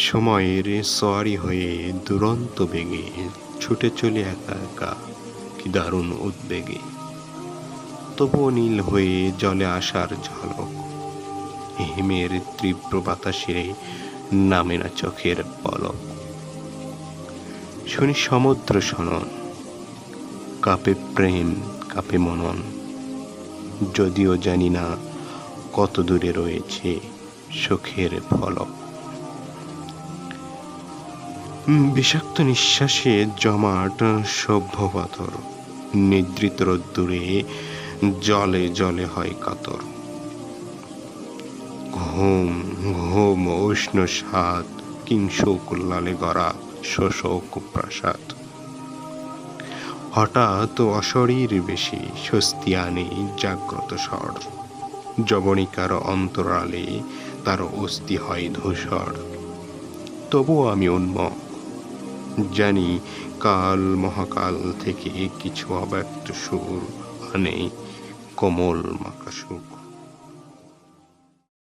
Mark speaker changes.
Speaker 1: সময়ের সোয়ারি হয়ে দুরন্ত বেগে ছুটে চলে একা একা, কি দারুণ উদ্বেগে। তবুও নীল হয়ে জলে আসার ঝলক, হিমের তীব্র বাতাসে নামে না চোখের পলক। শুনি সমুদ্র সনন, কাঁপে প্রেম কাঁপে মনন, যদিও জানি না কত দূরে রয়েছে সুখের ফলক। বিষাক্ত নিঃশ্বাসে জমাট সভ্য পাথর, নিদ্রিত রোদ্দুরে জলে জলে হয় কাতর। ঘুম ঘুম উষ্ণ স্বাদ, কিংসুক লালে গড়া শোষক প্রাসাদ। হঠাৎ অশরীর বেশি স্বস্তি আনে জাগ্রত স্বর, যবনিকার অন্তরালে তার অস্থি হয় ধূসর। তবুও আমি উন্মুখ, জানি কাল মহাকাল থেকে কিছু অব্যক্ত সুর আনে কোমল মাকা সুখ।